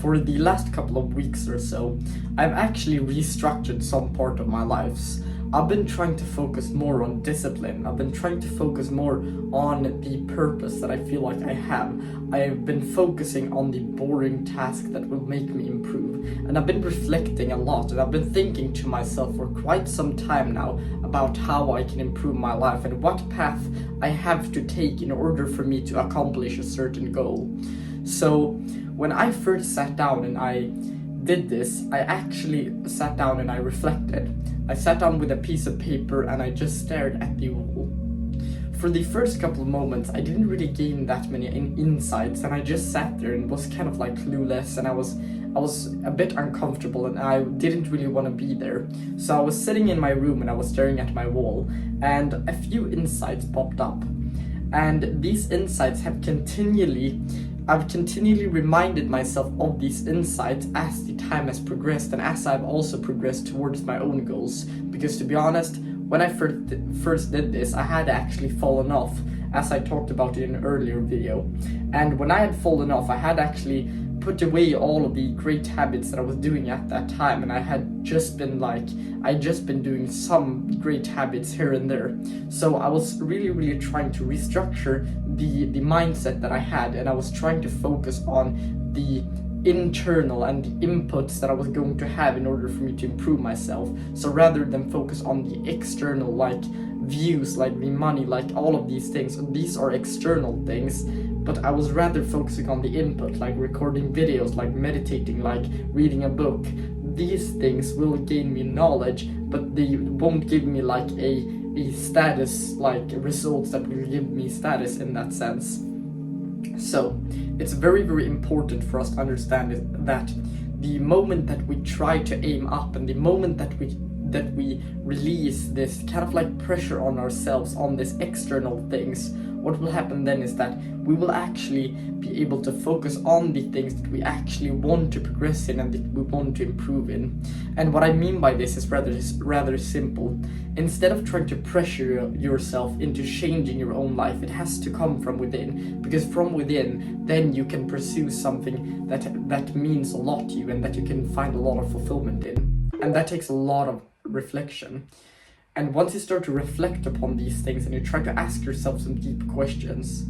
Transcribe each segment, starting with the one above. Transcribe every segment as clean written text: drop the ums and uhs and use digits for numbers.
for the last couple of weeks or so, I've actually restructured some part of my life. I've been trying to focus more on discipline. I've been trying to focus more on the purpose that I feel like I have. I've been focusing on the boring task that will make me improve. And I've been reflecting a lot, and I've been thinking to myself for quite some time now about how I can improve my life and what path I have to take in order for me to accomplish a certain goal. So when I first sat down and I did this, I actually sat down and I reflected. I sat down with a piece of paper and I just stared at the wall. For the first couple of moments, I didn't really gain that many insights, and I just sat there and was kind of like clueless, and I was a bit uncomfortable, and I didn't really want to be there. So I was sitting in my room and I was staring at my wall, and a few insights popped up. And these insights I've continually reminded myself of these insights as the time has progressed, and as I've also progressed towards my own goals. Because to be honest, when I first did this, I had actually fallen off, as I talked about in an earlier video. And when I had fallen off, I had actually put away all of the great habits that I was doing at that time, and I'd just been doing some great habits here and there. So I was really trying to restructure the mindset that I had, and I was trying to focus on the internal and the inputs that I was going to have in order for me to improve myself. So rather than focus on the external, like views, like the money, like all of these things, these are external things, but I was rather focusing on the input, like recording videos, like meditating, like reading a book. These things will gain me knowledge, but they won't give me like a status, like results that will give me status in that sense. So it's very important for us to understand that the moment that we try to aim up, and the moment that we release this kind of like pressure on ourselves on these external things, what will happen then is that we will actually be able to focus on the things that we actually want to progress in and that we want to improve in. And what I mean by this is rather simple. Instead of trying to pressure yourself into changing your own life, it has to come from within, because from within, then you can pursue something that means a lot to you and that you can find a lot of fulfillment in. And that takes a lot of reflection. And once you start to reflect upon these things and you try to ask yourself some deep questions,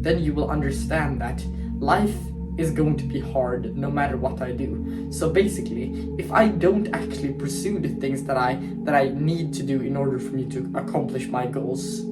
then you will understand that life is going to be hard no matter what I do. So basically, if I don't actually pursue the things that I need to do in order for me to accomplish my goals,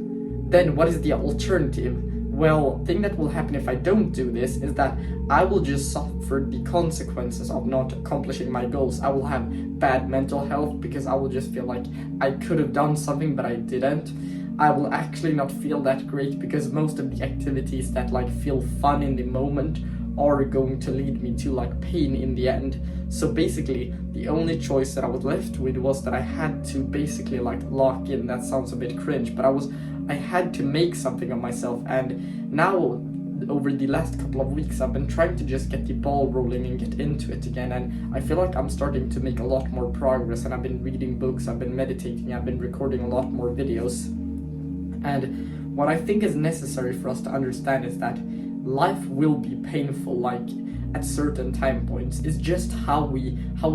then what is the alternative? Well, the thing that will happen if I don't do this is that I will just suffer the consequences of not accomplishing my goals. I will have bad mental health because I will just feel like I could have done something but I didn't. I will actually not feel that great because most of the activities that like feel fun in the moment are going to lead me to like pain in the end. So basically, the only choice that I was left with was that I had to basically like lock in. That sounds a bit cringe, but I had to make something of myself. And now, over the last couple of weeks, I've been trying to just get the ball rolling and get into it again, and I feel like I'm starting to make a lot more progress. And I've been reading books, I've been meditating, I've been recording a lot more videos. And what I think is necessary for us to understand is that life will be painful, like at certain time points. It's just how we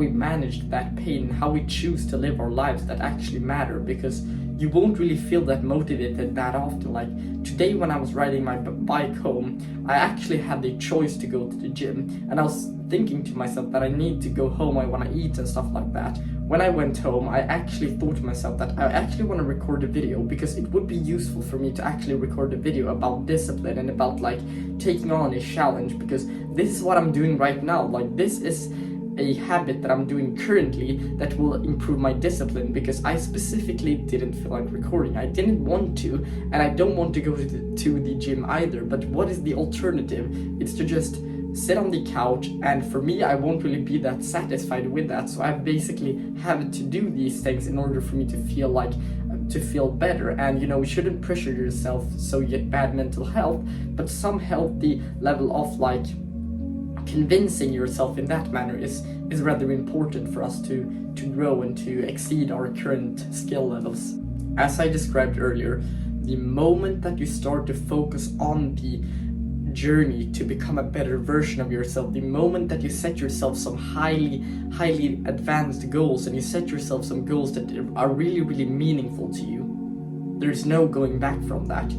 manage that pain, how we choose to live our lives that actually matter, because you won't really feel that motivated that often. Like today when I was riding my bike home, I actually had the choice to go to the gym, and I was thinking to myself that I need to go home, I want to eat and stuff like that. When I went home, I actually thought to myself that I actually want to record a video, because it would be useful for me to actually record a video about discipline and about like taking on a challenge, because this is what I'm doing right now. Like this is a habit that I'm doing currently that will improve my discipline, because I specifically didn't feel like recording. I didn't want to, and I don't want to go to the gym either. But what is the alternative? It's to just sit on the couch, and for me, I won't really be that satisfied with that. So I basically have to do these things in order for me to feel better. And you shouldn't pressure yourself so you get bad mental health, but some healthy level of like convincing yourself in that manner is rather important for us to grow and to exceed our current skill levels. As I described earlier, the moment that you start to focus on the journey to become a better version of yourself, the moment that you set yourself some highly advanced goals and you set yourself some goals that are really meaningful to you, there's no going back from that.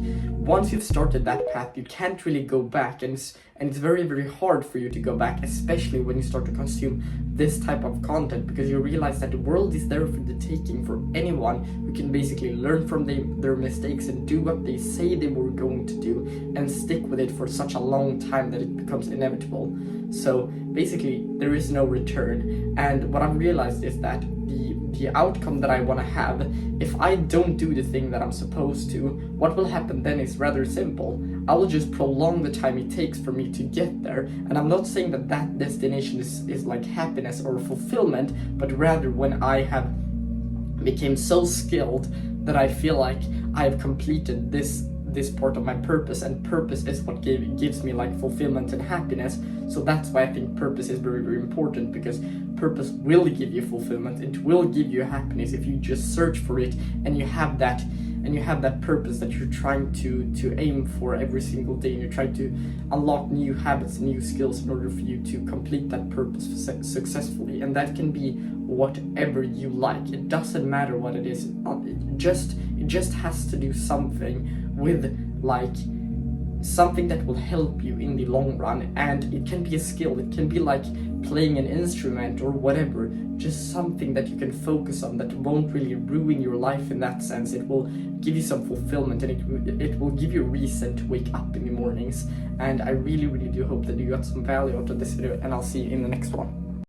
Once you've started that path, you can't really go back, and it's very hard for you to go back, especially when you start to consume this type of content, because you realize that the world is there for the taking for anyone who can basically learn from their mistakes and do what they say they were going to do and stick with it for such a long time that it becomes inevitable. So basically there is no return, and what I've realized is that the outcome that I want to have, if I don't do the thing that I'm supposed to, what will happen then is rather simple. I will just prolong the time it takes for me to get there. And I'm not saying that that destination is like happiness or fulfillment, but rather when I have became so skilled that I feel like I have completed this part of my purpose, and purpose is what gives me like fulfillment and happiness. So that's why I think purpose is very important, because purpose will give you fulfillment, it will give you happiness if you just search for it and you have that purpose that you're trying to aim for every single day, and you're trying to unlock new habits and new skills in order for you to complete that purpose successfully. And that can be whatever you like. It doesn't matter what it is. It just has to do something with like something that will help you in the long run. And it can be a skill, it can be like playing an instrument or whatever, just something that you can focus on that won't really ruin your life in that sense. It will give you some fulfillment, and it will give you a reason to wake up in the mornings. And I really do hope that you got some value out of this video, and I'll see you in the next one.